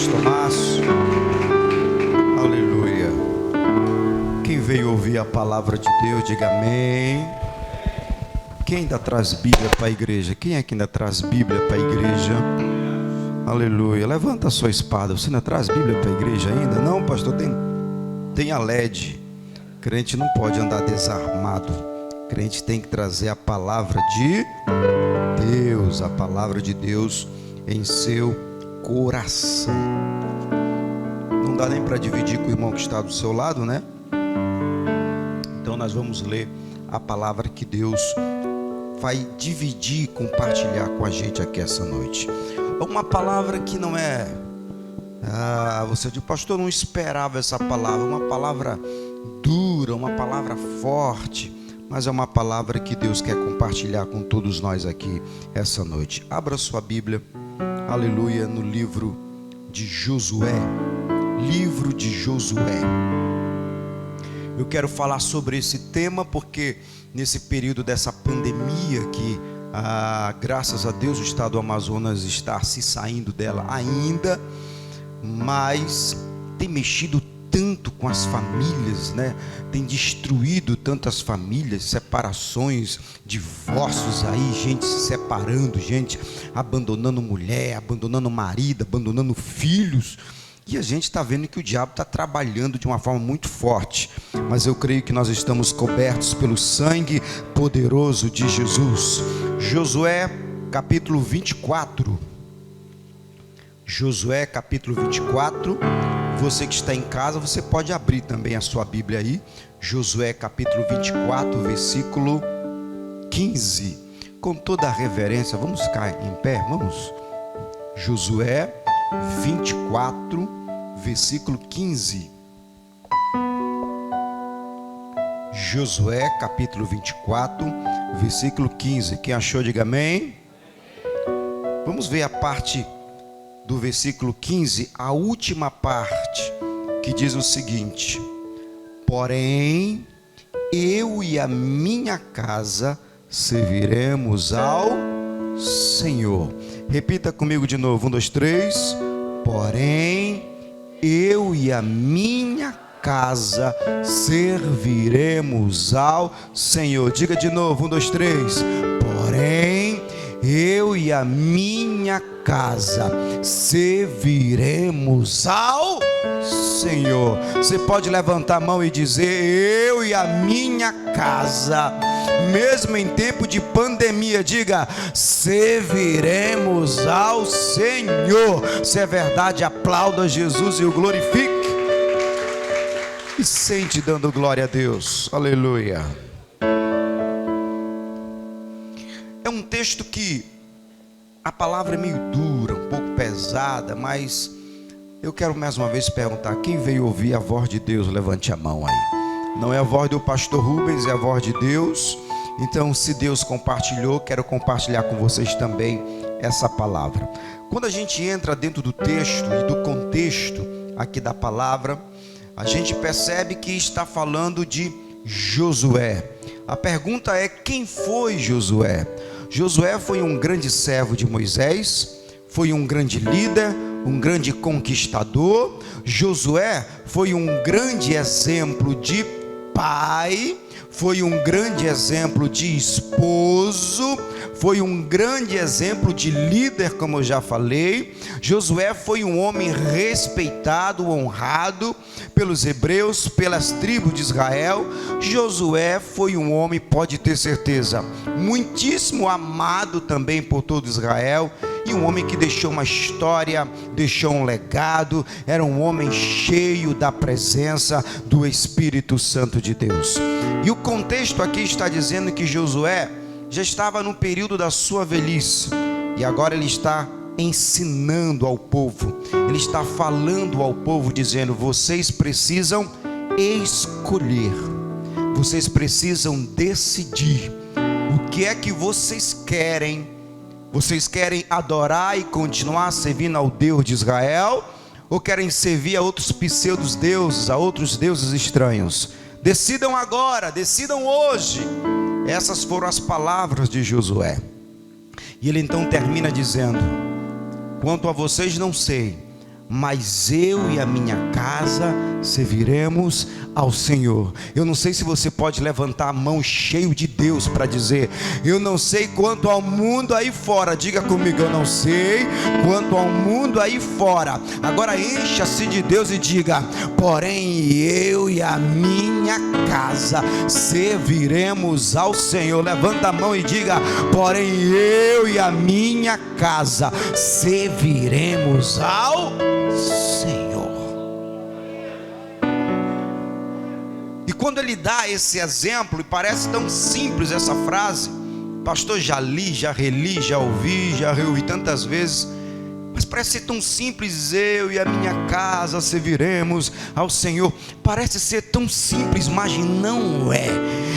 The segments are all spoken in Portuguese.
pastor Márcio. Aleluia. Quem veio ouvir a palavra de Deus, diga amém. Quem ainda traz Bíblia para a igreja? Quem é que ainda traz Bíblia para a igreja? Aleluia. Levanta a sua espada. Você ainda traz Bíblia para a igreja ainda? Não, pastor, tem a LED. Crente não pode andar desarmado. Crente tem que trazer a palavra de Deus, a palavra de Deus em seu coração. Não dá nem para dividir com o irmão que está do seu lado, né? Então nós vamos ler a palavra que Deus vai dividir e compartilhar com a gente aqui essa noite. Uma palavra que não é... você diz, pastor, eu não esperava essa palavra. Uma palavra dura, uma palavra forte, mas é uma palavra que Deus quer compartilhar com todos nós aqui essa noite. Abra sua Bíblia, aleluia, no livro de Josué. Livro de Josué. Eu quero falar sobre esse tema porque nesse período dessa pandemia que, graças a Deus, o estado do Amazonas está se saindo dela ainda, mas tem mexido tanto com as famílias, né? Tem destruído tantas famílias, separações, divórcios aí, gente se separando, gente abandonando mulher, abandonando marido, abandonando filhos. E a gente está vendo que o diabo está trabalhando de uma forma muito forte. Mas eu creio que nós estamos cobertos pelo sangue poderoso de Jesus. Josué capítulo 24. Josué capítulo 24. Você que está em casa, você pode abrir também a sua Bíblia aí. Josué capítulo 24, versículo 15. Com toda a reverência, vamos ficar em pé, vamos. Josué 24, versículo 15. Josué capítulo 24, versículo 15. Quem achou, diga amém. Vamos ver a parte do versículo 15, a última parte, que diz o seguinte: porém, eu e a minha casa serviremos ao Senhor. Repita comigo de novo, 1, 2, 3. Porém, eu e a minha casa serviremos ao Senhor. Diga de novo, 1, 2, 3. Porém, eu e a minha casa serviremos ao Senhor. Você pode levantar a mão e dizer: eu e a minha casa, mesmo em tempo de pandemia, diga: serviremos ao Senhor. Se é verdade, aplauda Jesus e o glorifique. E sente dando glória a Deus. Aleluia. É um texto que a palavra é meio dura, um pouco pesada, mas eu quero mais uma vez perguntar: quem veio ouvir a voz de Deus? Levante a mão aí. Não é a voz do pastor Rubens, é a voz de Deus. Então, se Deus compartilhou, quero compartilhar com vocês também essa palavra. Quando a gente entra dentro do texto e do contexto aqui da palavra, a gente percebe que está falando de Josué. A pergunta é: quem foi Josué? Josué foi um grande servo de Moisés, foi um grande líder, um grande conquistador. Josué foi um grande exemplo de pai, foi um grande exemplo de esposo, foi um grande exemplo de líder, como eu já falei. Josué foi um homem respeitado, honrado pelos hebreus, pelas tribos de Israel. Josué foi um homem, pode ter certeza, muitíssimo amado também por todo Israel. E um homem que deixou uma história, deixou um legado. Era um homem cheio da presença do Espírito Santo de Deus. E o contexto aqui está dizendo que Josué já estava no período da sua velhice, e agora ele está ensinando ao povo. Ele está falando ao povo, dizendo: vocês precisam escolher, vocês precisam decidir o que é que vocês querem. Vocês querem adorar e continuar servindo ao Deus de Israel, ou querem servir a outros pseudos deuses, a outros deuses estranhos? Decidam agora, decidam hoje. Essas foram as palavras de Josué. E ele então termina dizendo: quanto a vocês não sei, mas eu e a minha casa serviremos ao Senhor. Eu não sei se você pode levantar a mão cheio de Deus para dizer: eu não sei quanto ao mundo aí fora. Diga comigo: eu não sei quanto ao mundo aí fora. Agora encha-se de Deus e diga: porém eu e a minha casa serviremos ao Senhor. Levanta a mão e diga: porém eu e a minha casa serviremos ao Senhor. E quando ele dá esse exemplo, e parece tão simples essa frase, pastor, já li, já reli, já ouvi, já reouvi tantas vezes, mas parece ser tão simples: eu e a minha casa serviremos ao Senhor. Parece ser tão simples, mas não é.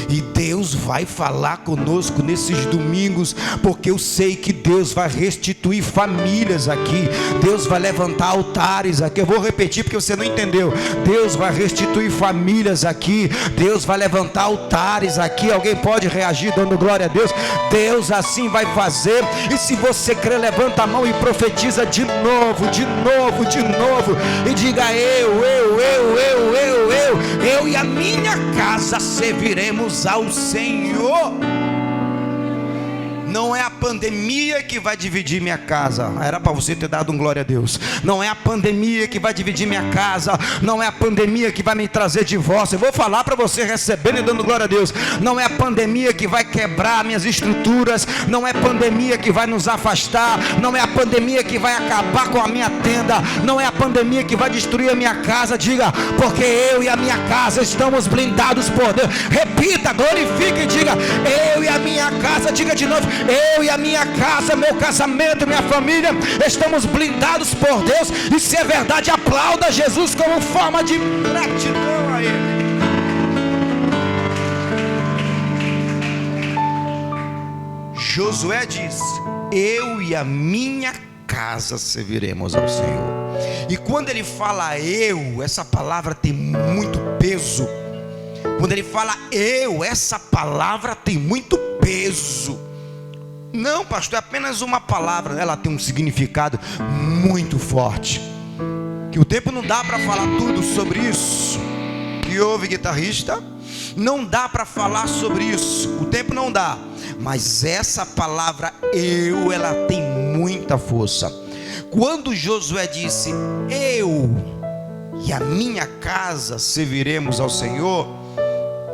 E Deus vai falar conosco nesses domingos, porque eu sei que Deus vai restituir famílias aqui. Deus vai levantar altares aqui. Eu vou repetir porque você não entendeu. Deus vai restituir famílias aqui. Deus vai levantar altares aqui. Alguém pode reagir dando glória a Deus? Deus assim vai fazer. E se você crer, levanta a mão e profetiza de novo, de novo, de novo, e diga: eu e a minha casa serviremos ao Senhor. Não é a pandemia que vai dividir minha casa. Era para você ter dado um glória a Deus. Não é a pandemia que vai dividir minha casa. Não é a pandemia que vai me trazer divórcio. Eu vou falar para você recebendo e dando glória a Deus. Não é a pandemia que vai quebrar minhas estruturas. Não é a pandemia que vai nos afastar. Não é a pandemia que vai acabar com a minha tenda. Não é a pandemia que vai destruir a minha casa. Diga: porque eu e a minha casa estamos blindados por Deus. Repita, glorifique e diga: eu e a minha casa. Diga de novo: eu e a minha casa, meu casamento, minha família, estamos blindados por Deus. E se é verdade, aplauda Jesus como forma de gratidão a Ele. Josué diz: eu e a minha casa serviremos ao Senhor. E quando ele fala eu, essa palavra tem muito peso. Quando ele fala eu, essa palavra tem muito peso. Não, pastor, é apenas uma palavra. Ela tem um significado muito forte, que o tempo não dá para falar tudo sobre isso. E ouve, guitarrista, não dá para falar sobre isso, o tempo não dá. Mas essa palavra eu, ela tem muita força. Quando Josué disse: eu e a minha casa serviremos ao Senhor,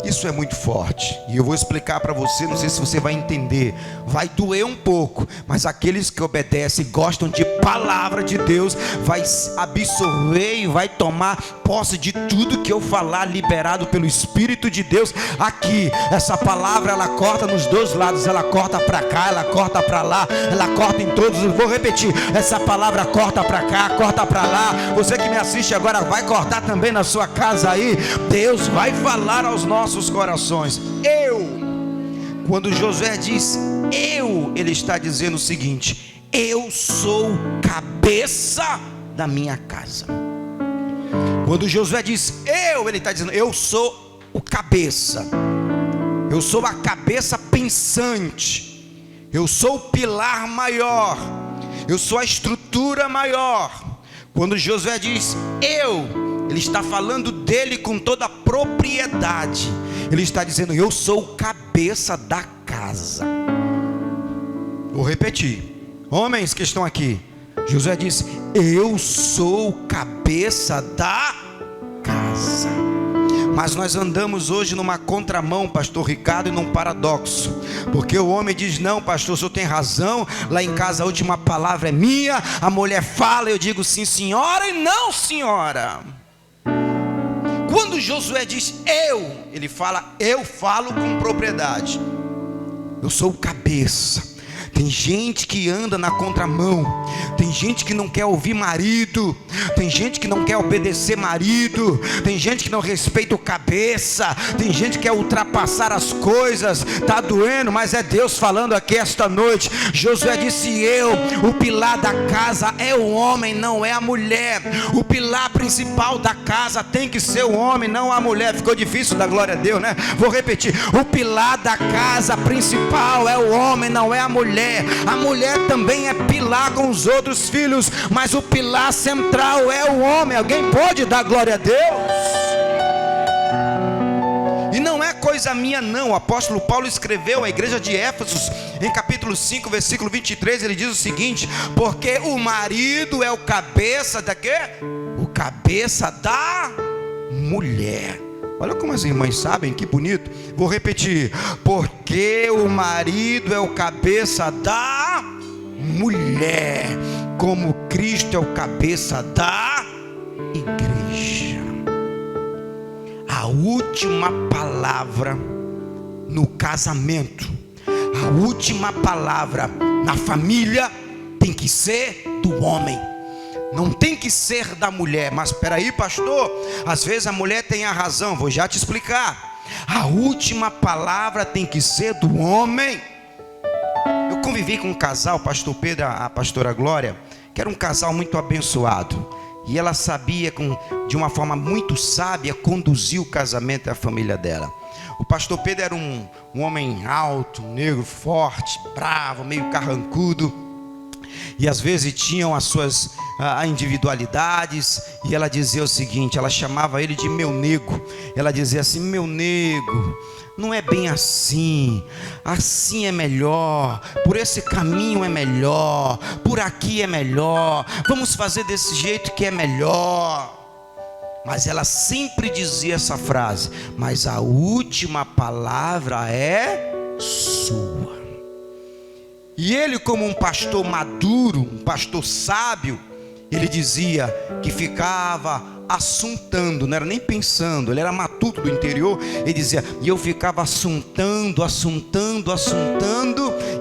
isso é muito forte, e eu vou explicar para você. Não sei se você vai entender, vai doer um pouco, mas aqueles que obedecem, gostam de palavra de Deus, vai absorver e vai tomar posse de tudo que eu falar, liberado pelo Espírito de Deus aqui. Essa palavra, ela corta nos dois lados, ela corta para cá, ela corta para lá, ela corta em todos. Vou repetir: essa palavra corta para cá, corta para lá. Você que me assiste agora, vai cortar também na sua casa aí. Deus vai falar aos nossos corações. Quando Josué diz eu, ele está dizendo o seguinte: eu sou cabeça da minha casa. Quando Josué diz eu, ele está dizendo: eu sou o cabeça. Eu sou a cabeça pensante. Eu sou o pilar maior. Eu sou a estrutura maior. Quando Josué diz eu, ele está falando dele com toda a propriedade. Ele está dizendo: eu sou o cabeça da casa. Vou repetir, homens que estão aqui. Josué disse: eu sou o cabeça da casa. Mas nós andamos hoje numa contramão, pastor Ricardo, e num paradoxo. Porque o homem diz: não, pastor, o senhor tem razão, lá em casa a última palavra é minha. A mulher fala, eu digo sim senhora e não senhora. Quando Josué diz ele fala: eu falo com propriedade. Eu sou o cabeça. Tem gente que anda na contramão. Tem gente que não quer ouvir marido. Tem gente que não quer obedecer marido. Tem gente que não respeita o cabeça. Tem gente que quer ultrapassar as coisas. Está doendo, mas é Deus falando aqui esta noite. Josué disse: o pilar da casa é o homem, não é a mulher. O pilar principal da casa tem que ser o homem, não a mulher. Ficou difícil, da glória a Deus, né? Vou repetir: o pilar da casa principal é o homem, não é a mulher. A mulher também é pilar com os outros filhos, mas o pilar central central é o homem. Alguém pode dar glória a Deus? E não é coisa minha não, o apóstolo Paulo escreveu à igreja de Éfeso, em capítulo 5, versículo 23, ele diz o seguinte: porque o marido é o cabeça da quê? O cabeça da mulher. Olha como as irmãs sabem, que bonito. Vou repetir: porque o marido é o cabeça da mulher, como Cristo é o cabeça da igreja. A última palavra no casamento, a última palavra na família tem que ser do homem, não tem que ser da mulher. Mas espera aí, pastor, às vezes a mulher tem a razão. Vou já te explicar. A última palavra tem que ser do homem. Eu convivi com um casal, o pastor Pedro, a pastora Glória, que era um casal muito abençoado, e ela sabia, de uma forma muito sábia, conduzir o casamento e a família dela. O pastor Pedro era um homem alto, negro, forte, bravo, meio carrancudo, e às vezes tinham as suas individualidades, e ela dizia o seguinte, ela chamava ele de meu nego. Ela dizia assim: meu nego, não é bem assim, assim é melhor, por esse caminho é melhor, por aqui é melhor, vamos fazer desse jeito que é melhor. Mas ela sempre dizia essa frase: mas a última palavra é sua. E ele, como um pastor maduro, um pastor sábio, ele dizia que ficava assuntando, não era nem pensando, ele era matuto do interior. Ele dizia: e eu ficava assuntando,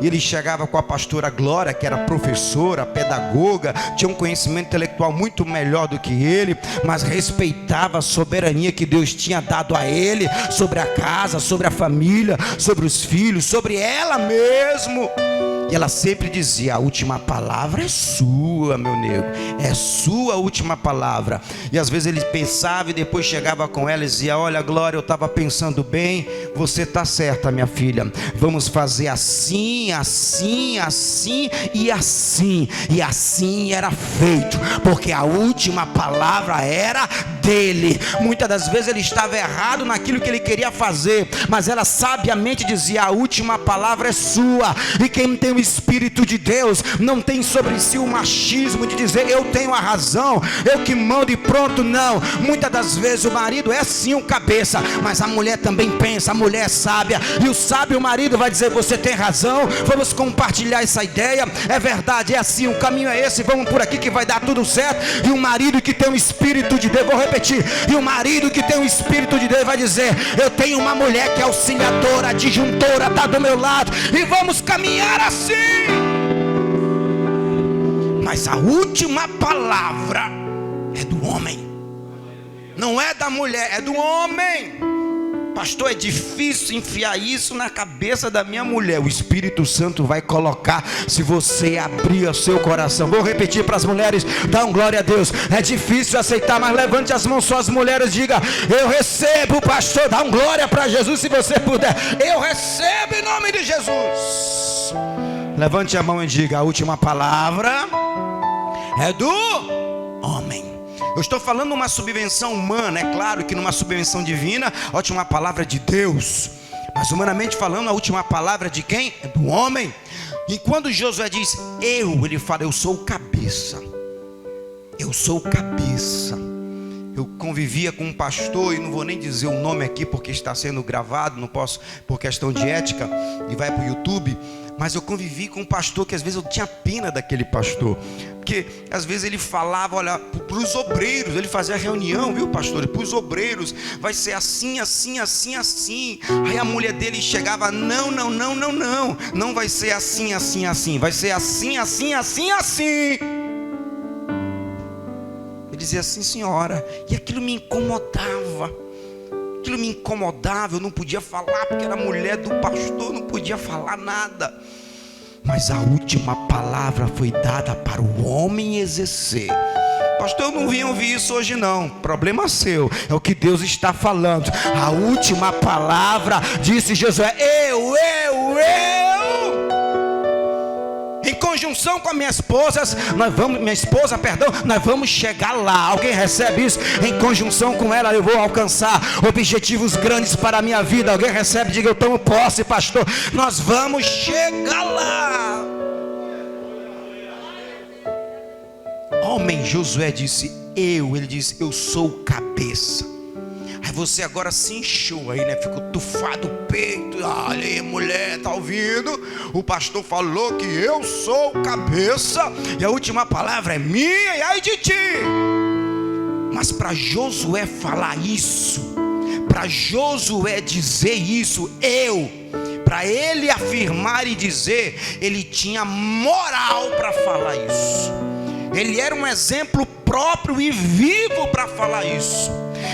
e ele chegava com a pastora Glória, que era professora, pedagoga, tinha um conhecimento intelectual muito melhor do que ele, mas respeitava a soberania que Deus tinha dado a ele, sobre a casa, sobre a família, sobre os filhos, sobre ela mesmo. E ela sempre dizia: a última palavra é sua, meu nego, é sua a última palavra. E às vezes ele pensava e depois chegava com ela e dizia: olha, Glória, eu estava pensando bem, você está certa, minha filha, vamos fazer assim, assim, assim e assim. E assim era feito, porque a última palavra era dele. Muitas das vezes ele estava errado naquilo que ele queria fazer, mas ela sabiamente dizia: a última palavra é sua. E quem tem o Espírito de Deus não tem sobre si o machismo de dizer: eu tenho a razão, eu que mando e pronto. Não, muitas das vezes o marido é sim o cabeça, mas a mulher também pensa, a mulher é sábia, e o sábio marido vai dizer: você tem razão, vamos compartilhar essa ideia, é verdade, é assim, o caminho é esse, vamos por aqui que vai dar tudo certo. E o marido que tem o Espírito de Deus, vou repetir, e o marido que tem o Espírito de Deus vai dizer: eu tenho uma mulher que é auxiliadora, adjuntora, está do meu lado, e vamos caminhar assim. Mas a última palavra é do homem, não é da mulher, é do homem. Pastor, é difícil enfiar isso na cabeça da minha mulher. O Espírito Santo vai colocar, se você abrir o seu coração. Vou repetir para as mulheres: dá um glória a Deus. É difícil aceitar, mas levante as mãos, só as mulheres, diga: eu recebo, pastor. Dá um glória para Jesus se você puder. Eu recebo em nome de Jesus. Levante a mão e diga: a última palavra é do homem. Eu estou falando uma subvenção humana, é claro que numa subvenção divina a última palavra é de Deus, mas humanamente falando, a última palavra é de quem? É do homem. E quando Josué diz ele fala: eu sou o cabeça, eu sou o cabeça. Eu convivia com um pastor, e não vou nem dizer o nome aqui porque está sendo gravado, não posso por questão de ética, e vai para o YouTube. Mas eu convivi com um pastor que às vezes eu tinha pena daquele pastor, porque às vezes ele falava: olha, para os obreiros, ele fazia reunião, viu, pastor? Para os obreiros vai ser assim, assim, assim, assim. Aí a mulher dele chegava: não vai ser assim, assim, assim, vai ser assim, assim, assim, assim. Ele dizia assim: senhora, e aquilo me incomodava. Eu não podia falar porque era mulher do pastor, não podia falar nada. Mas a última palavra foi dada para o homem exercer. Pastor, eu não vim ouvir isso hoje não. Problema seu, é o que Deus está falando. A última palavra, disse Josué: eu. Em conjunção conjunção com a minha esposa, nós vamos chegar lá. Alguém recebe isso? Em conjunção com ela eu vou alcançar objetivos grandes para a minha vida. Alguém recebe? Diga: eu tomo posse, pastor. Nós vamos chegar lá. Homem, Josué disse: ele disse: eu sou o cabeça. Aí você agora se inchou aí, né? Ficou tufado o peito. Olha aí, mulher, tá ouvindo? O pastor falou que eu sou o cabeça e a última palavra é minha e ai de ti. Mas para Josué falar isso, para Josué dizer isso, para ele afirmar e dizer, ele tinha moral para falar isso. Ele era um exemplo próprio e vivo para falar isso.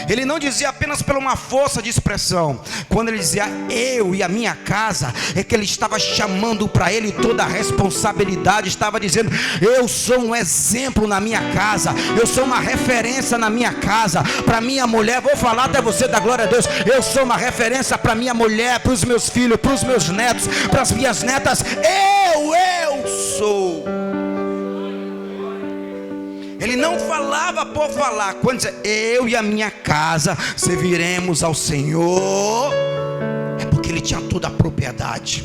Ele não dizia apenas pela uma força de expressão. Quando ele dizia eu e a minha casa, é que ele estava chamando para ele toda a responsabilidade. Estava dizendo: eu sou um exemplo na minha casa, eu sou uma referência na minha casa, para minha mulher. Vou falar até você da glória a Deus. Eu sou uma referência para minha mulher, para os meus filhos, para os meus netos, para as minhas netas. Eu sou. Ele não falava por falar. Quando dizia eu e a minha casa serviremos ao Senhor, é porque ele tinha toda a propriedade.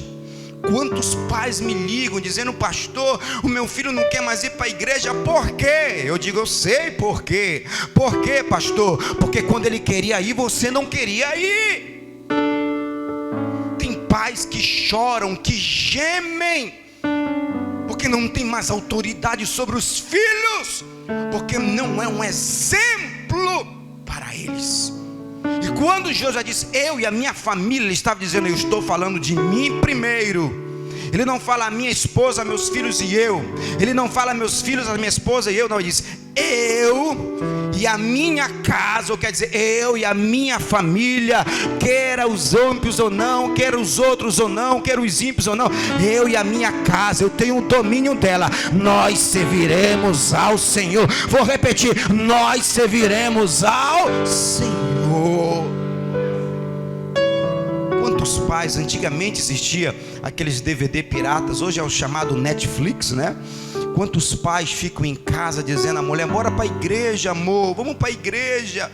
Quantos pais me ligam dizendo: pastor, o meu filho não quer mais ir para a igreja, por quê? Eu digo: eu sei por quê. Por quê, pastor? Porque quando ele queria ir, você não queria ir. Tem pais que choram, que gemem, porque não tem mais autoridade sobre os filhos, porque não é um exemplo para eles. E quando Josué disse eu e a minha família, ele estava dizendo: eu estou falando de mim primeiro. Ele não fala a minha esposa, meus filhos e eu. Ele não fala meus filhos, a minha esposa e eu. Não, ele diz eu e a minha casa, ou quer dizer, eu e a minha família, quer os ímpios ou não, quer os outros ou não, quer os ímpios ou não, eu e a minha casa, eu tenho o domínio dela. Nós serviremos ao Senhor. Vou repetir: nós serviremos ao Senhor. Quantos pais, antigamente existia aqueles DVD piratas, hoje é o chamado Netflix, né? Quantos pais ficam em casa dizendo à mulher: bora para a igreja, amor, vamos para a igreja.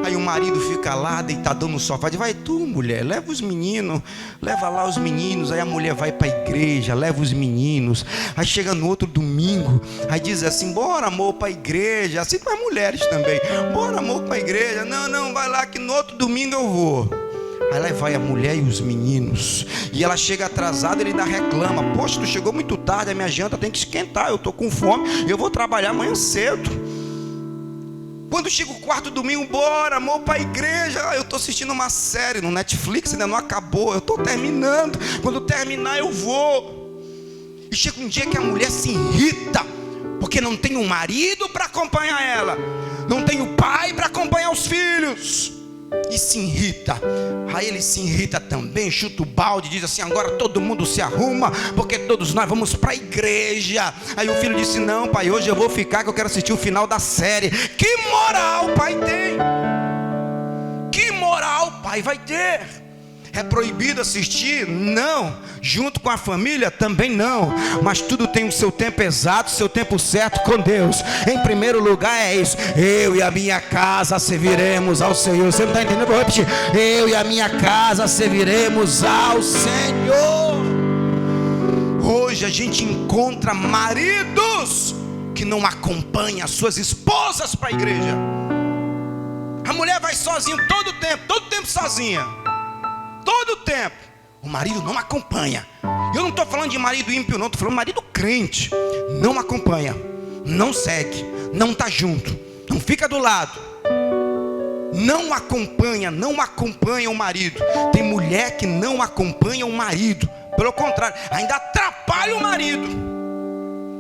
Aí o marido fica lá deitado no sofá, diz: vai tu, mulher, leva os meninos, leva lá os meninos. Aí a mulher vai para a igreja, leva os meninos. Aí chega no outro domingo, aí diz assim: bora, amor, para a igreja. Assim com as mulheres também: bora, amor, para a igreja. Não, vai lá que no outro domingo eu vou. Aí lá vai a mulher e os meninos, e ela chega atrasada, ele ainda reclama: poxa, tu chegou muito tarde, a minha janta tem que esquentar, eu estou com fome, eu vou trabalhar amanhã cedo. Quando chega o quarto domingo: bora, amor, para a igreja. Eu estou assistindo uma série no Netflix, ainda não acabou, eu estou terminando, quando terminar eu vou. E chega um dia que a mulher se irrita, porque não tem um marido para acompanhar ela, não tem o pai para acompanhar os filhos, e se irrita. Aí ele se irrita também, chuta o balde, diz assim: agora todo mundo se arruma, porque todos nós vamos para a igreja. Aí o filho disse: não, pai, hoje eu vou ficar, que eu quero assistir o final da série. Que moral o pai tem? Que moral o pai vai ter? É proibido assistir? Não. Junto com a família? Também não. Mas tudo tem o seu tempo exato, o seu tempo certo com Deus. Em primeiro lugar é isso: eu e a minha casa serviremos ao Senhor. Você não está entendendo? Vou repetir: eu e a minha casa serviremos ao Senhor. Hoje a gente encontra maridos que não acompanham as suas esposas para a igreja. A mulher vai sozinha todo tempo sozinha. Todo o tempo. O marido não acompanha. Eu não estou falando de marido ímpio, não. Estou falando de marido crente. Não acompanha, não segue, não está junto, não fica do lado. Não acompanha o marido. Tem mulher que não acompanha o marido. Pelo contrário, ainda atrapalha o marido.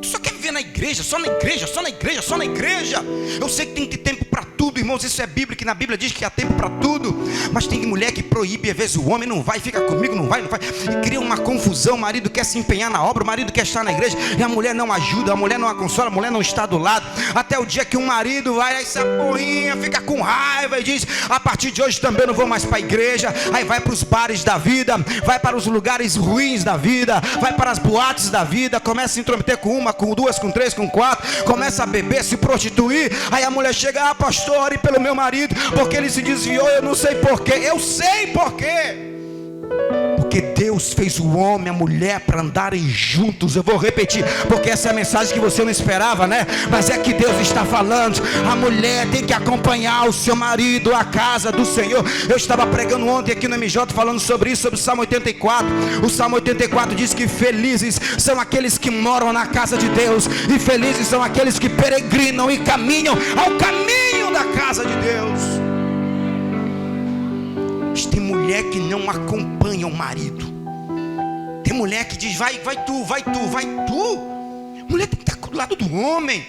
Tu só quer viver na igreja, só na igreja, só na igreja, só na igreja. Eu sei que tem que ter tempo para tudo, irmãos, isso é bíblico, que na Bíblia diz que há tempo para tudo. Mas tem mulher que proíbe, às vezes o homem não vai, fica comigo, não vai, e cria uma confusão. O marido quer se empenhar na obra, o marido quer estar na igreja, e a mulher não ajuda, a mulher não a consola, a mulher não está do lado. Até o dia que o marido vai, essa porrinha fica com raiva e diz: a partir de hoje também não vou mais para a igreja. Aí vai para os bares da vida, vai para os lugares ruins da vida, vai para as boates da vida, começa a se intrometer com uma, com duas, com três, com quatro, começa a beber, se prostituir. Aí a mulher chega: pastor, ore pelo meu marido, porque ele se desviou. Eu não sei porquê. Eu sei porquê. Porque Deus fez o homem e a mulher para andarem juntos. Eu vou repetir, porque essa é a mensagem que você não esperava, né? Mas é que Deus está falando. A mulher tem que acompanhar o seu marido à casa do Senhor. Eu estava pregando ontem aqui no MJ falando sobre isso, sobre o Salmo 84. O Salmo 84 diz que felizes são aqueles que moram na casa de Deus, e felizes são aqueles que peregrinam e caminham ao caminho da casa de Deus. Tem mulher que não acompanha o marido. Tem mulher que diz: vai tu, vai tu, vai tu. Mulher tem que estar do lado do homem.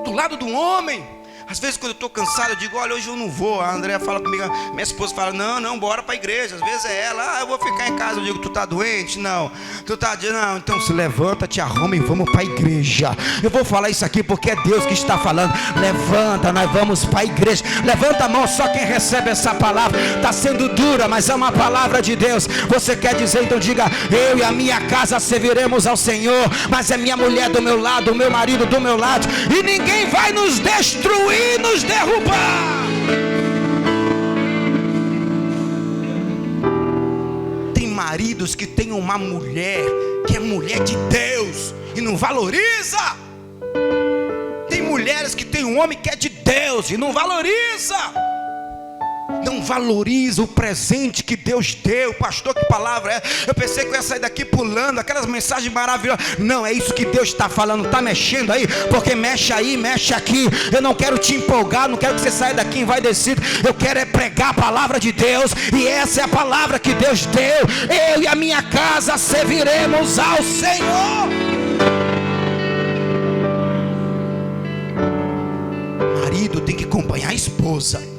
Do lado do homem. Às vezes quando eu estou cansado eu digo: olha, hoje eu não vou. A Andréa fala comigo, minha esposa fala: não, bora para a igreja. Às vezes é ela: eu vou ficar em casa. Eu digo: tu está doente? Não. Tu está doente? Não. Então se levanta, te arruma e vamos para a igreja. Eu vou falar isso aqui porque é Deus que está falando. Levanta, nós vamos para a igreja. Levanta a mão, só quem recebe essa palavra. Está sendo dura, mas é uma palavra de Deus. Você quer dizer? Então diga: eu e a minha casa serviremos ao Senhor. Mas é minha mulher do meu lado, o meu marido do meu lado, e ninguém vai nos destruir e nos derrubar. Tem maridos que tem uma mulher que é mulher de Deus e não valoriza. Tem mulheres que tem um homem que é de Deus e não valoriza. Não valoriza o presente que Deus deu. Pastor, que palavra é? Eu pensei que eu ia sair daqui pulando aquelas mensagens maravilhosas. Não, é isso que Deus está falando. Está mexendo aí? Porque mexe aí, mexe aqui. Eu não quero te empolgar, não quero que você saia daqui envaidecido. Eu quero é pregar a palavra de Deus, e essa é a palavra que Deus deu. Eu e a minha casa serviremos ao Senhor. Marido tem que acompanhar a esposa.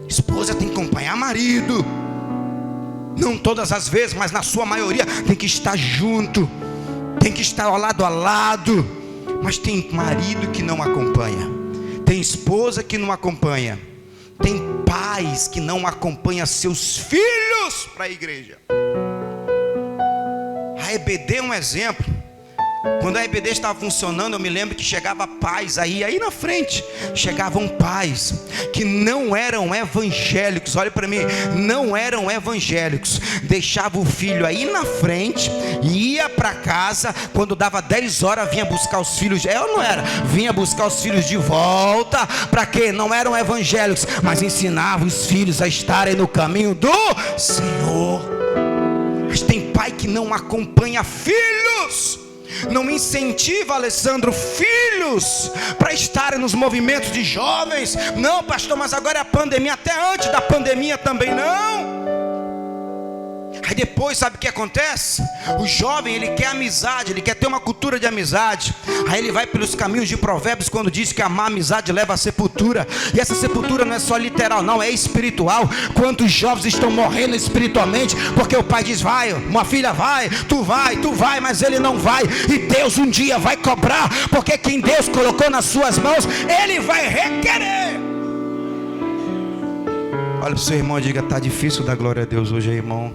Esposa tem que acompanhar marido. Não todas as vezes, mas na sua maioria tem que estar junto, tem que estar ao lado a lado. Mas tem marido que não acompanha, tem esposa que não acompanha, tem pais que não acompanham seus filhos para a igreja. A EBD é um exemplo. Quando a EBD estava funcionando, eu me lembro que chegava pais aí na frente, chegavam pais que não eram evangélicos. Olha para mim, não eram evangélicos. Deixava o filho aí na frente, ia para casa, quando dava 10 horas vinha buscar os filhos. Eu não era, vinha buscar os filhos de volta. Para quê? Não eram evangélicos, mas ensinavam os filhos a estarem no caminho do Senhor. Mas tem pai que não acompanha filhos, não incentiva, Alessandro, filhos para estarem nos movimentos de jovens. Não, pastor, mas agora é a pandemia. Até antes da pandemia também não. Aí depois, sabe o que acontece? O jovem, ele quer amizade, ele quer ter uma cultura de amizade. Aí ele vai pelos caminhos de Provérbios, quando diz que a má amizade leva à sepultura. E essa sepultura não é só literal, não, é espiritual. Quantos jovens estão morrendo espiritualmente porque o pai diz: vai, uma filha vai, tu vai, mas ele não vai. E Deus um dia vai cobrar, porque quem Deus colocou nas suas mãos, ele vai requerer. Olha para o seu irmão e diga: está difícil dar glória a Deus hoje, irmão.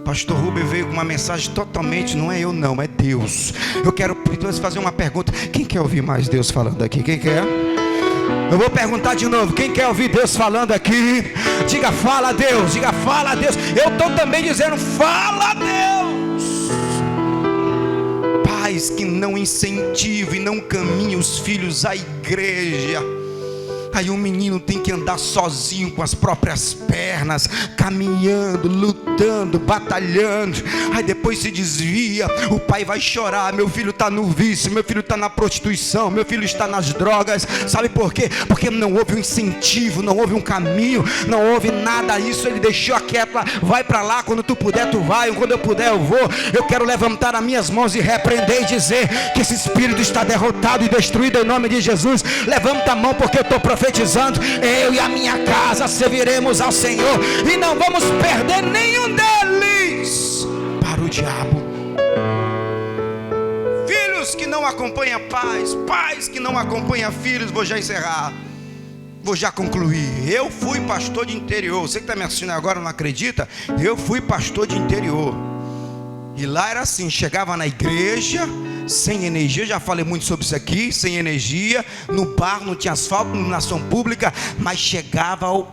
Pastor Rubem veio com uma mensagem totalmente, não é eu não, é Deus. Eu quero fazer uma pergunta. Quem quer ouvir mais Deus falando aqui? Quem quer? Eu vou perguntar de novo. Quem quer ouvir Deus falando aqui? Diga: fala a Deus, diga: fala a Deus. Eu estou também dizendo: fala a Deus. Pais que não incentivam e não caminham os filhos à igreja. Aí um menino tem que andar sozinho com as próprias pernas, caminhando, lutando, batalhando. Aí depois se desvia, o pai vai chorar: meu filho está no vício, meu filho está na prostituição, meu filho está nas drogas. Sabe por quê? Porque não houve um incentivo, não houve um caminho, não houve nada disso. Ele deixou aquela: vai para lá, quando tu puder tu vai, quando eu puder eu vou. Eu quero levantar as minhas mãos e repreender e dizer que esse espírito está derrotado e destruído em nome de Jesus. Levanta a mão, porque eu estou profetizando: eu e a minha casa serviremos ao Senhor, e não vamos perder nenhum deles para o diabo. Filhos que não acompanham pais, pais que não acompanham filhos. Vou já encerrar, vou já concluir. Eu fui pastor de interior. Você que está me assistindo agora não acredita? Eu fui pastor de interior, e lá era assim: chegava na igreja sem energia, já falei muito sobre isso aqui, sem energia, no bar não tinha asfalto, iluminação pública, mas chegava o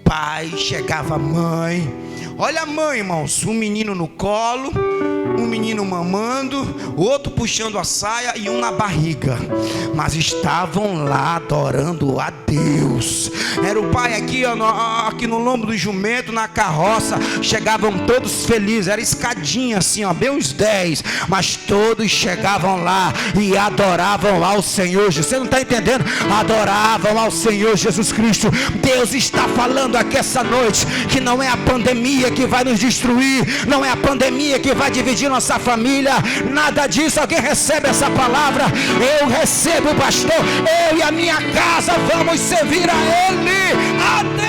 pai, chegava a mãe. Olha a mãe, irmãos, um menino no colo, um menino mamando, outro puxando a saia e um na barriga, mas estavam lá adorando a Deus. Era o pai aqui, ó, aqui no lombo do jumento, na carroça, chegavam todos felizes, era escadinha assim, ó, bem uns 10, mas todos chegavam lá e adoravam ao Senhor. Você não está entendendo? Adoravam ao Senhor Jesus Cristo. Deus está falando aqui essa noite que não é a pandemia que vai nos destruir, não é a pandemia que vai dividir nossa família, nada disso. Alguém recebe essa palavra? Eu recebo, pastor. Eu e a minha casa vamos servir a Ele, a Deus.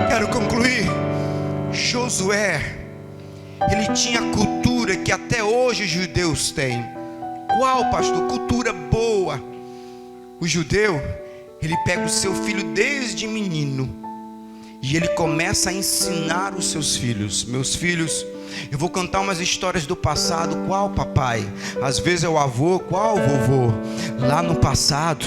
Quero concluir. Josué, ele tinha cultura que até hoje os judeus têm. Qual, pastor? Cultura boa. O judeu, ele pega o seu filho desde menino e ele começa a ensinar os seus filhos. Meus filhos, eu vou contar umas histórias do passado. Qual, papai? Às vezes é o avô. Qual, vovô? Lá no passado,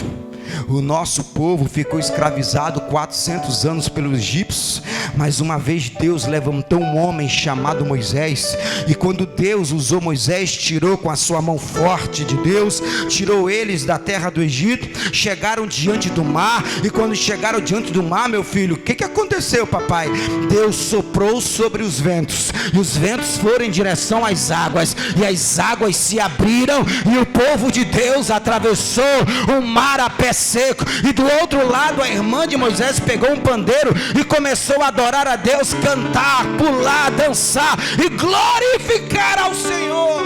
o nosso povo ficou escravizado 400 anos pelos egípcios, mas uma vez Deus levantou um homem chamado Moisés, e quando Deus usou Moisés, tirou com a sua mão forte de Deus, tirou eles da terra do Egito, chegaram diante do mar, e quando chegaram diante do mar, meu filho, o que aconteceu, papai? Deus soprou sobre os ventos, e os ventos foram em direção às águas, e as águas se abriram, e o povo de Deus atravessou o mar a pé seco. E do outro lado, a irmã de Moisés pegou um pandeiro e começou a adorar a Deus, cantar, pular, dançar e glorificar ao Senhor.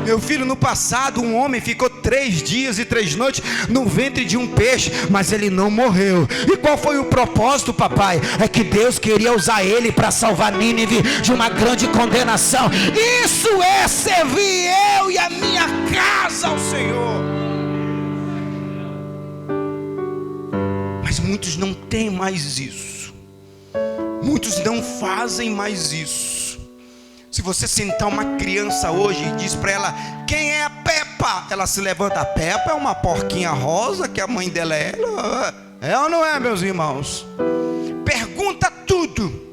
Meu filho, no passado um homem ficou 3 dias e 3 noites no ventre de um peixe, mas ele não morreu. E qual foi o propósito, papai? É que Deus queria usar ele para salvar Nínive de uma grande condenação. Isso é servir eu e a minha casa ao Senhor. Mas muitos não têm mais isso, muitos não fazem mais isso. Se você sentar uma criança hoje e diz para ela: quem é a Peppa? Ela se levanta. A Peppa é uma porquinha rosa que a mãe dela é ela. É ou não é, meus irmãos? Pergunta tudo.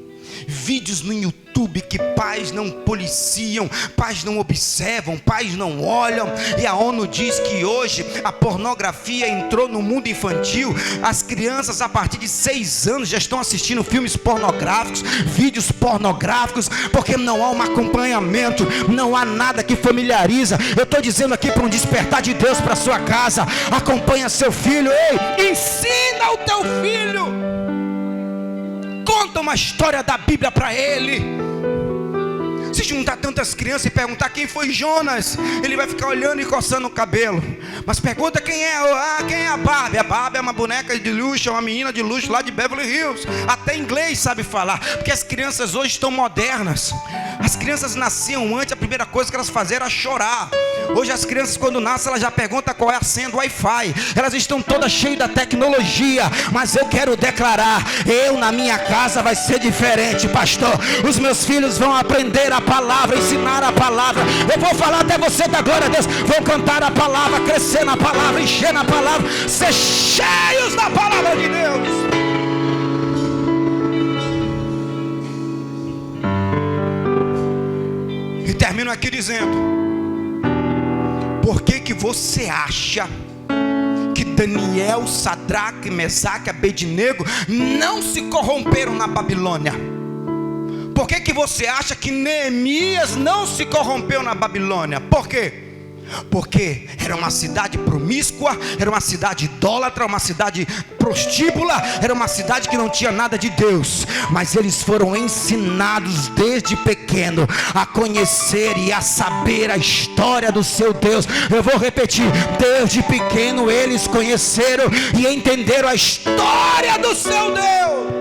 Vídeos no YouTube que pais não policiam, pais não observam, pais não olham. E a ONU diz que hoje a pornografia entrou no mundo infantil. As crianças a partir de 6 anos já estão assistindo filmes pornográficos, vídeos pornográficos, porque não há um acompanhamento, não há nada que familiariza. Eu estou dizendo aqui para um despertar de Deus para sua casa. Acompanha seu filho. Ei, ensina o teu filho. Conta uma história da Bíblia para ele. Se juntar tantas crianças e perguntar quem foi Jonas, ele vai ficar olhando e coçando o cabelo. Mas pergunta quem é, quem é a Barbie? A Barbie é uma boneca de luxo, é uma menina de luxo lá de Beverly Hills. Até inglês sabe falar, porque as crianças hoje estão modernas. As crianças nasciam antes, a primeira coisa que elas faziam era chorar. Hoje as crianças quando nascem, elas já perguntam qual é a senha do Wi-Fi. Elas estão todas cheias da tecnologia. Mas eu quero declarar, eu na minha casa vai ser diferente, pastor. Os meus filhos vão aprender a palavra, ensinar a palavra. Eu vou falar até você da glória a Deus. Vão cantar a palavra, crescer na palavra, encher na palavra, ser cheios da palavra de Deus. E termino aqui dizendo: Por que que você acha que Daniel, Sadraque, Mesaque, Abednego não se corromperam na Babilônia? Por que que você acha que Neemias não se corrompeu na Babilônia? Por quê? Porque era uma cidade promíscua, era uma cidade idólatra, uma cidade prostíbula, era uma cidade que não tinha nada de Deus. Mas eles foram ensinados desde pequeno a conhecer e a saber a história do seu Deus. Eu vou repetir, desde pequeno eles conheceram e entenderam a história do seu Deus.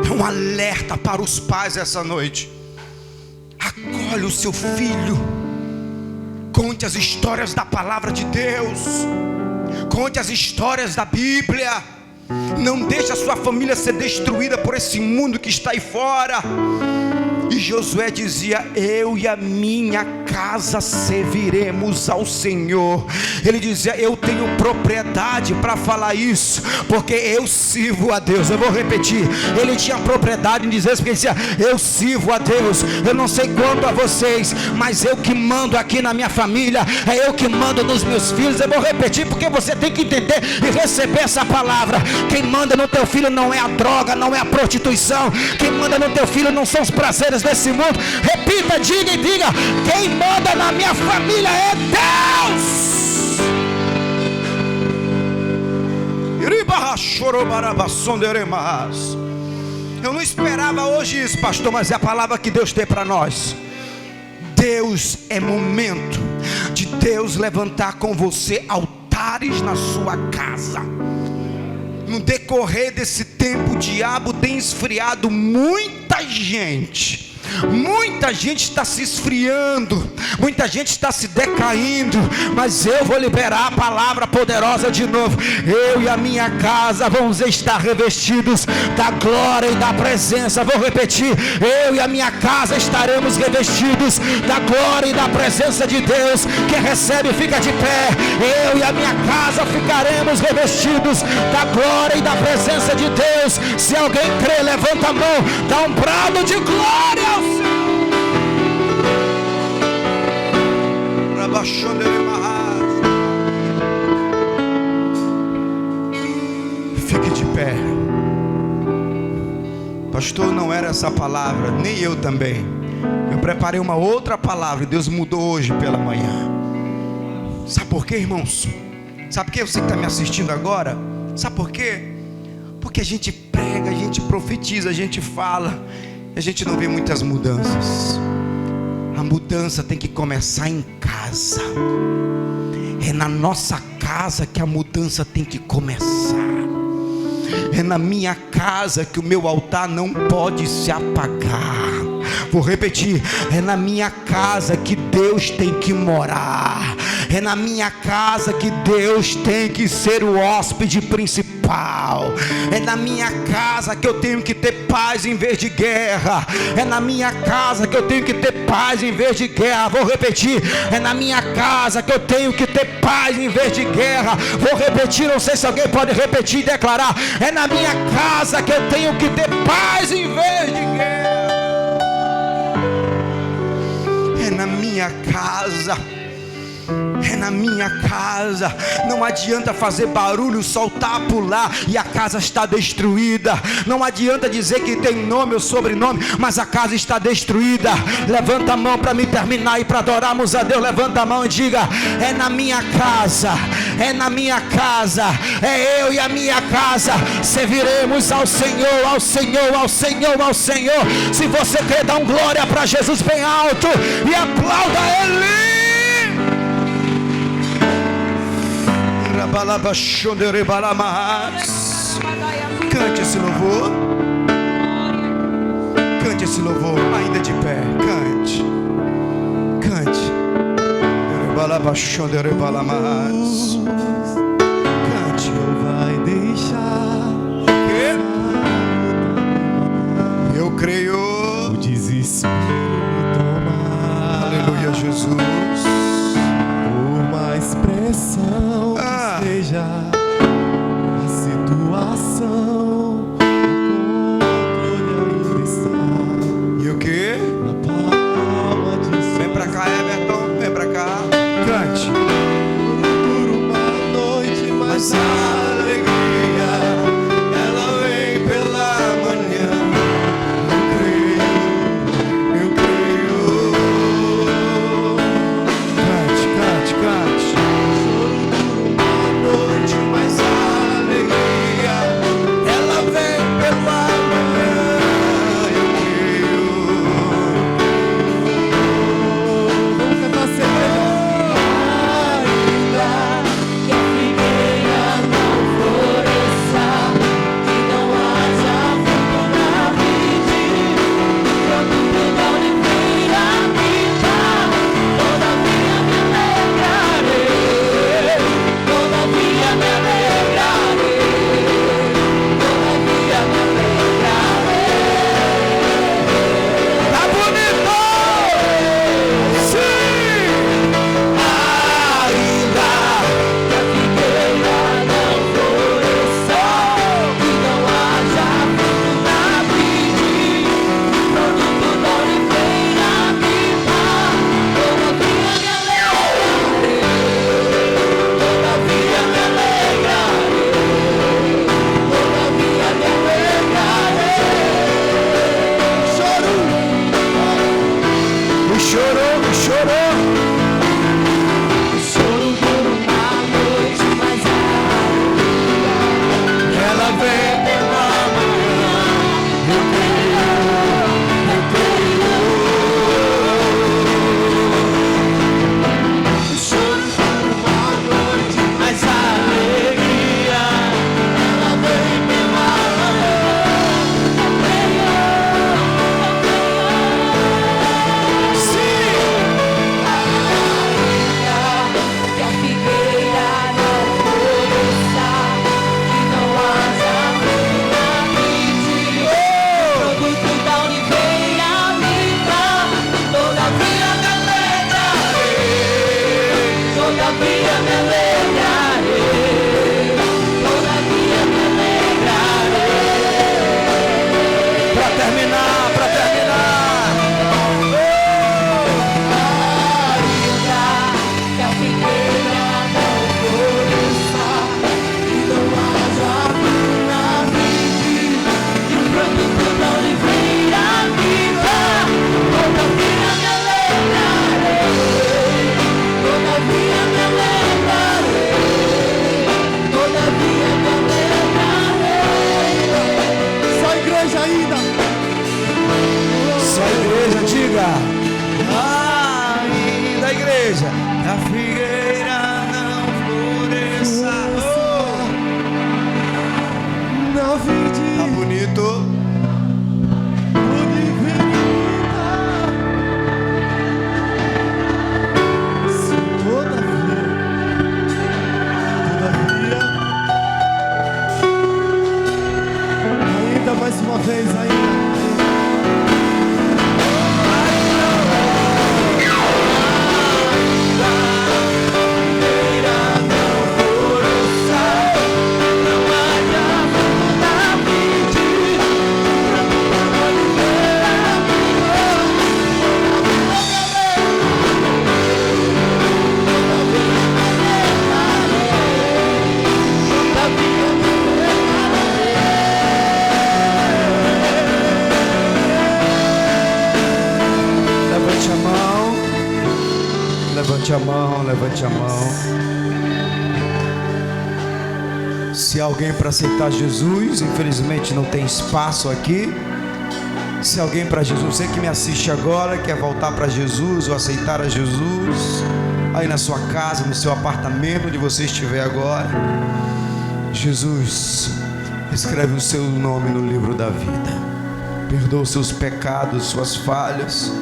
É um alerta para os pais essa noite. Acolhe o seu filho, conte as histórias da palavra de Deus, conte as histórias da Bíblia. Não deixe a sua família ser destruída por esse mundo que está aí fora. E Josué dizia: eu e a minha casa serviremos ao Senhor. Ele dizia: eu tenho propriedade para falar isso, porque eu sirvo a Deus. Eu vou repetir, ele tinha propriedade em dizer isso, porque ele dizia: eu sirvo a Deus. Eu não sei quanto a vocês, mas eu que mando aqui na minha família, é eu que mando nos meus filhos. Eu vou repetir, porque você tem que entender e receber essa palavra. Quem manda no teu filho não é a droga, não é a prostituição. Quem manda no teu filho não são os prazeres desse mundo. Repita, diga e diga: quem manda na minha família é Deus. Eu não esperava hoje isso, pastor, mas é a palavra que Deus tem para nós. Deus, é momento de Deus levantar com você altares na sua casa. No decorrer desse tempo, o diabo tem esfriado muita gente. Muita gente está se esfriando, muita gente está se decaindo, mas eu vou liberar a palavra poderosa de novo. Eu e a minha casa vamos estar revestidos da glória e da presença. Vou repetir, eu e a minha casa estaremos revestidos da glória e da presença de Deus. Quem recebe fica de pé. Eu e a minha casa ficaremos revestidos da glória e da presença de Deus. Se alguém crê, levanta a mão, dá um brado de glória. Fique de pé. Pastor, não era essa palavra, nem eu também. Eu preparei uma outra palavra e Deus mudou hoje pela manhã. Sabe por quê, irmãos? Sabe por quê? Você que está me assistindo agora, sabe por quê? Porque a gente prega, a gente profetiza, a gente fala, a gente não vê muitas mudanças. A mudança tem que começar em casa. É na nossa casa que a mudança tem que começar. É na minha casa que o meu altar não pode se apagar. Vou repetir, é na minha casa que Deus tem que morar. É na minha casa que Deus tem que ser o hóspede principal. É na minha casa que eu tenho que ter paz em vez de guerra. É na minha casa que eu tenho que ter paz em vez de guerra. Vou repetir, é na minha casa que eu tenho que ter paz em vez de guerra. Vou repetir, não sei se alguém pode repetir e declarar: é na minha casa que eu tenho que ter paz em vez de guerra. É na minha casa. É na minha casa. Não adianta fazer barulho, soltar, pular e a casa está destruída. Não adianta dizer que tem nome ou sobrenome, mas a casa está destruída. Levanta a mão para me terminar e para adorarmos a Deus. Levanta a mão e diga: é na minha casa. É na minha casa. É eu e a minha casa serviremos ao Senhor, ao Senhor, ao Senhor, ao Senhor. Se você quer dar um glória para Jesus bem alto e aplauda Ele. Cante esse louvor. Cante esse louvor, ainda de pé. Cante. Cante. Cante. Vai deixar. Eu creio. O desespero me toma. Aleluia, Jesus. Uma expressão que seja a situação, o controle ainda está. E o que? Na palma de sua chorou. Choro por uma noite, mas Ela vem pela manhã. Eu creio. choro por uma noite, mas a alegria ela vem pela manhã. Que a figueira não floresça, que não haja fruta verde, produto da oliveira viva. Todavia me alegrarei, todavia me alegrarei, todavia me alegrarei. Para terminar. Que a figueira não floresça, que não haja fruta verde, que o produto da oliveira viva. Todavia me alegrarei, todavia me alegrarei, todavia me alegrarei. Só igreja ainda. Só a igreja, diga. Ainda a igreja. A figueira não floresça. Na vide. Tá bonito. Todavia, ainda mais uma vez, ainda. Levante a mão. Se alguém para aceitar Jesus, infelizmente não tem espaço aqui. Se alguém para Jesus, você que me assiste agora, quer voltar para Jesus ou aceitar a Jesus, aí na sua casa, no seu apartamento, onde você estiver agora, Jesus, escreve o seu nome no livro da vida, perdoa os seus pecados, suas falhas.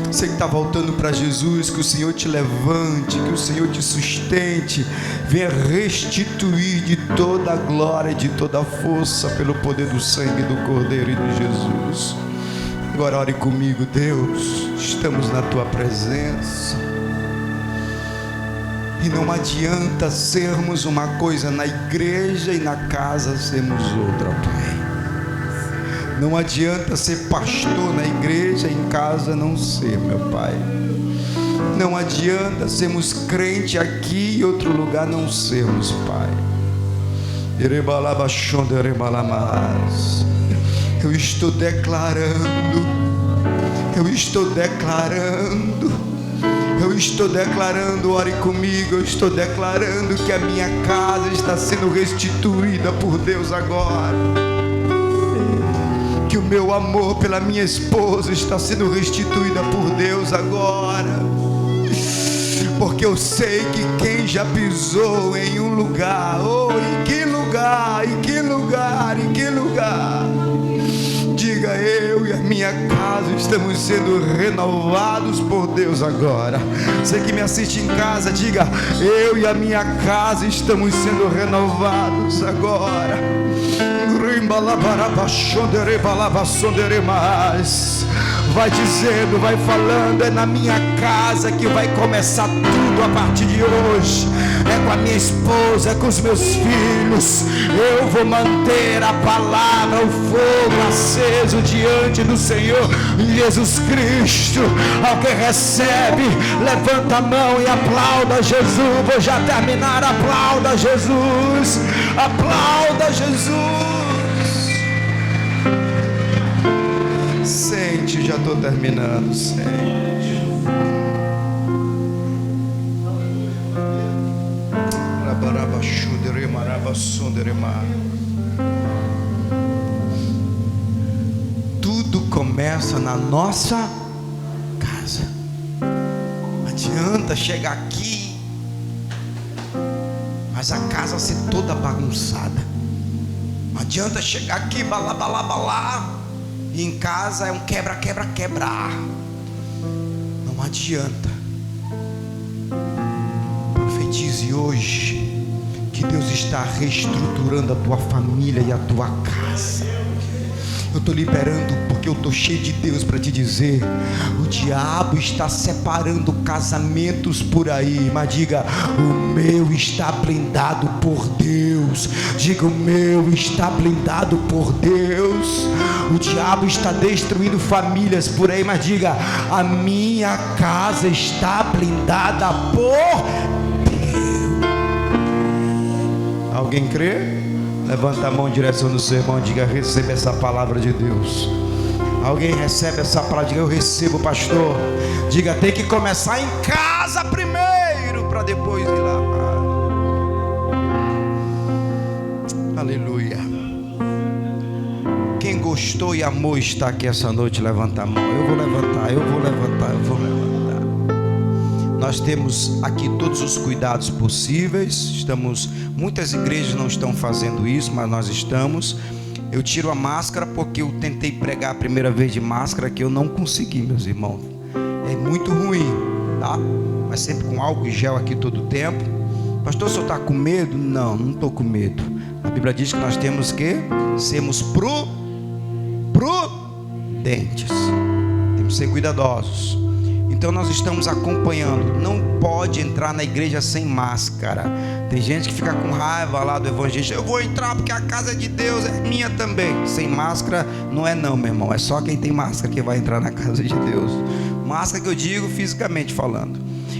Você que está voltando para Jesus, que o Senhor te levante, que o Senhor te sustente, venha restituir de toda a glória e de toda a força pelo poder do sangue do Cordeiro e de Jesus. Agora ore comigo, Deus, estamos na Tua presença e não adianta sermos uma coisa na igreja e na casa sermos outra, Pai. Não adianta ser pastor na igreja e em casa não ser, meu Pai. Não adianta sermos crente aqui e outro lugar não sermos, Pai. Eu estou declarando, ore comigo, eu estou declarando que a minha casa está sendo restituída por Deus agora. Que o meu amor pela minha esposa está sendo restituída por Deus agora. Porque eu sei que quem já pisou em um lugar, em que lugar, diga: eu e a minha casa estamos sendo renovados por Deus agora. Você que me assiste em casa, diga: eu e a minha casa estamos sendo renovados agora. Vai dizendo, vai falando: é na minha casa que vai começar tudo a partir de hoje. É com a minha esposa, é com os meus filhos. Eu vou manter a palavra, o fogo aceso diante do Senhor Jesus Cristo. Alguém recebe, levanta a mão e aplauda Jesus. Vou já terminar, aplauda Jesus. Aplauda Jesus. Sente, já estou terminando, sente. Tudo começa na nossa casa. Não adianta chegar aqui, mas a casa ser toda bagunçada. Não adianta chegar aqui, balá, balá, balá, e em casa é um quebra, quebra, quebrar. Não adianta. Profetize hoje que Deus está reestruturando a tua família e a tua casa. Eu estou liberando porque eu estou cheio de Deus para te dizer: o diabo está separando casamentos por aí, mas diga: o meu está blindado por Deus. Diga: o meu está blindado por Deus. O diabo está destruindo famílias por aí, mas diga: a minha casa está blindada por Deus. Alguém crê? Levanta a mão em direção do seu irmão e diga: receba essa palavra de Deus. Alguém recebe essa palavra? Diga: eu recebo, pastor. Diga: tem que começar em casa primeiro, para depois ir lá. Aleluia. Quem gostou e amou estar aqui essa noite, levanta a mão. Eu vou levantar, eu vou levantar, eu vou levantar. Nós temos aqui todos os cuidados possíveis. Muitas igrejas não estão fazendo isso, mas nós estamos. Eu tiro a máscara porque eu tentei pregar a primeira vez de máscara, que eu não consegui, meus irmãos. É muito ruim, tá? Mas sempre com álcool e gel aqui todo o tempo. Pastor, o senhor está com medo? Não, não estou com medo. A Bíblia diz que nós temos que sermos prudentes. Temos que ser cuidadosos. Então nós estamos acompanhando. Não pode entrar na igreja sem máscara. Tem gente que fica com raiva lá do evangelista: eu vou entrar porque a casa é de Deus, é minha também. Sem máscara não é não, meu irmão. É só quem tem máscara que vai entrar na casa de Deus. Máscara que eu digo fisicamente falando.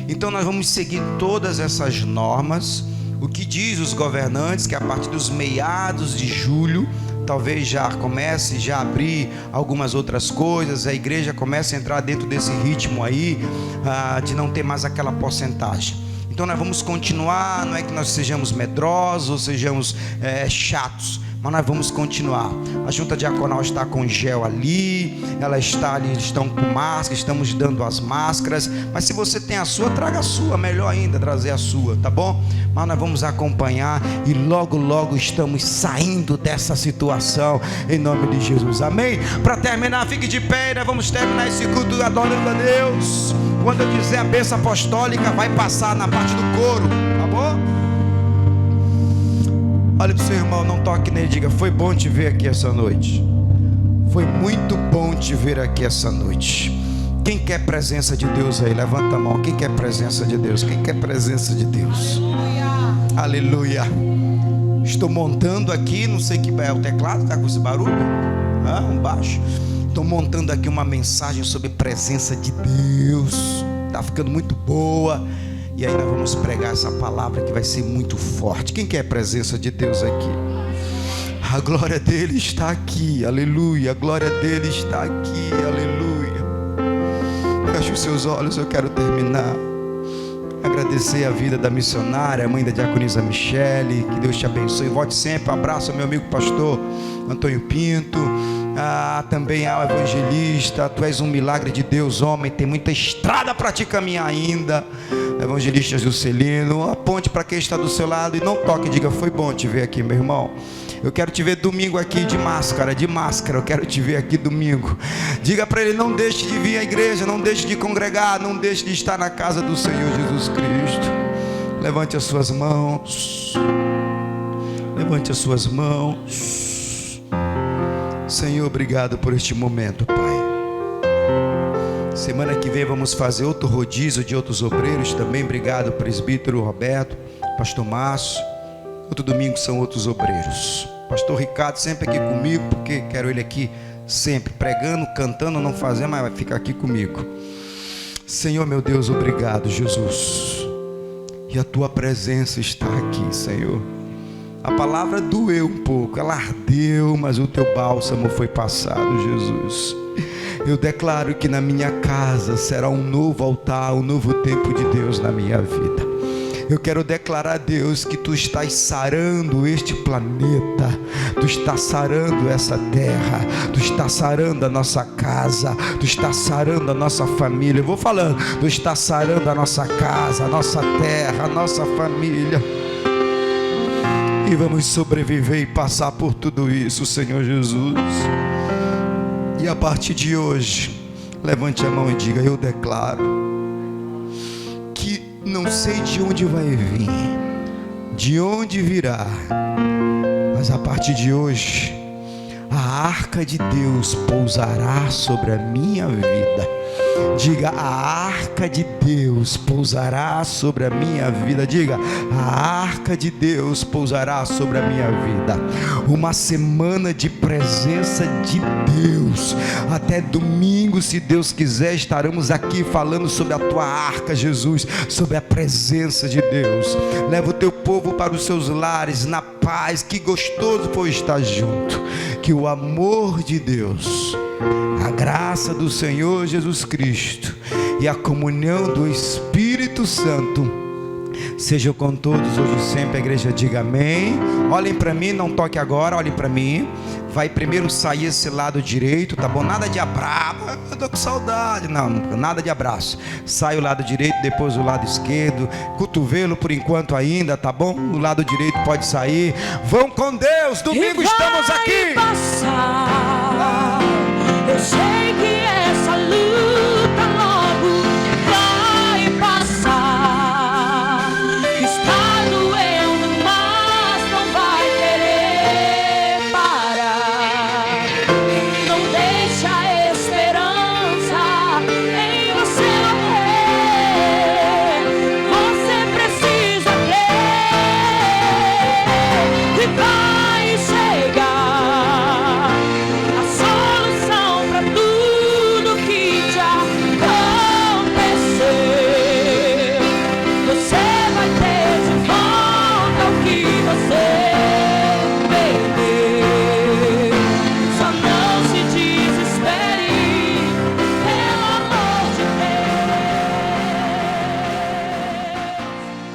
Então nós vamos seguir todas essas normas. O que diz os governantes que a partir dos meados de julho talvez já comece a abrir algumas outras coisas, a igreja comece a entrar dentro desse ritmo aí, de não ter mais aquela porcentagem. Então nós vamos continuar. Não é que nós sejamos medrosos ou sejamos chatos, mas nós vamos continuar. A junta diaconal está com gel ali, ela está ali, estão com máscara, estamos dando as máscaras. Mas se você tem a sua, traga a sua, melhor ainda trazer a sua, tá bom? Mas nós vamos acompanhar e logo logo estamos saindo dessa situação, em nome de Jesus, amém? Para terminar, fique de pé, nós vamos terminar esse culto adorando a Deus. Quando eu dizer a bênção apostólica, vai passar na parte do coro, tá bom? Olha para o seu irmão, não toque nele, diga: foi bom te ver aqui essa noite. Foi muito bom te ver aqui essa noite. Quem quer presença de Deus aí? Levanta a mão. Quem quer presença de Deus? Quem quer presença de Deus? Aleluia. Estou montando aqui, não sei que é o teclado, está com esse barulho? Um baixo. Estou montando aqui uma mensagem sobre presença de Deus. Está ficando muito boa. E aí nós vamos pregar essa palavra que vai ser muito forte. Quem quer a presença de Deus aqui? A glória dele está aqui, aleluia. A glória dele está aqui, aleluia. Feche os seus olhos, eu quero terminar. Agradecer a vida da missionária, a mãe da diaconisa Michele. Que Deus te abençoe. Volte sempre. Um abraço ao meu amigo pastor Antônio Pinto. Também ao evangelista. Tu és um milagre de Deus, homem. Tem muita estrada para te caminhar ainda. Evangelista Juscelino, aponte para quem está do seu lado e não toque, diga: foi bom te ver aqui, meu irmão. Eu quero te ver domingo aqui de máscara, eu quero te ver aqui domingo. Diga para ele: não deixe de vir à igreja, não deixe de congregar, não deixe de estar na casa do Senhor Jesus Cristo. Levante as suas mãos. Levante as suas mãos. Senhor, obrigado por este momento, Pai. Semana que vem vamos fazer outro rodízio de outros obreiros também. Obrigado, presbítero Roberto, pastor Márcio. Outro domingo são outros obreiros. Pastor Ricardo sempre aqui comigo, porque quero ele aqui sempre, pregando, cantando, não fazendo, mas vai ficar aqui comigo. Senhor, meu Deus, obrigado, Jesus. E a tua presença está aqui, Senhor. A palavra doeu um pouco, ela ardeu, mas o teu bálsamo foi passado, Jesus. Eu declaro que na minha casa será um novo altar, um novo tempo de Deus na minha vida. Eu quero declarar a Deus que tu estás sarando este planeta, tu estás sarando essa terra, tu estás sarando a nossa casa, tu estás sarando a nossa família. Eu vou falando, tu estás sarando a nossa casa, a nossa terra, a nossa família. E vamos sobreviver e passar por tudo isso, Senhor Jesus. E a partir de hoje, levante a mão e diga: eu declaro que não sei de onde vai vir, de onde virá, mas a partir de hoje, a arca de Deus pousará sobre a minha vida. Diga: a arca de Deus pousará sobre a minha vida. Diga: a arca de Deus pousará sobre a minha vida. Uma semana de presença de Deus. Até domingo, se Deus quiser, estaremos aqui falando sobre a tua arca, Jesus, sobre a presença de Deus. Leva o teu povo para os seus lares na paz. Que gostoso foi estar junto. Que o amor de Deus, a graça do Senhor Jesus Cristo e a comunhão do Espírito Santo sejam com todos hoje e sempre. A igreja diga amém. Olhem para mim, não toque agora, olhem para mim. Vai primeiro sair esse lado direito, tá bom? Nada de abraço, eu tô com saudade. Não, nada de abraço. Sai o lado direito, depois o lado esquerdo. Cotovelo por enquanto ainda, tá bom? O lado direito pode sair. Vão com Deus, domingo estamos aqui. Passar, eu sei.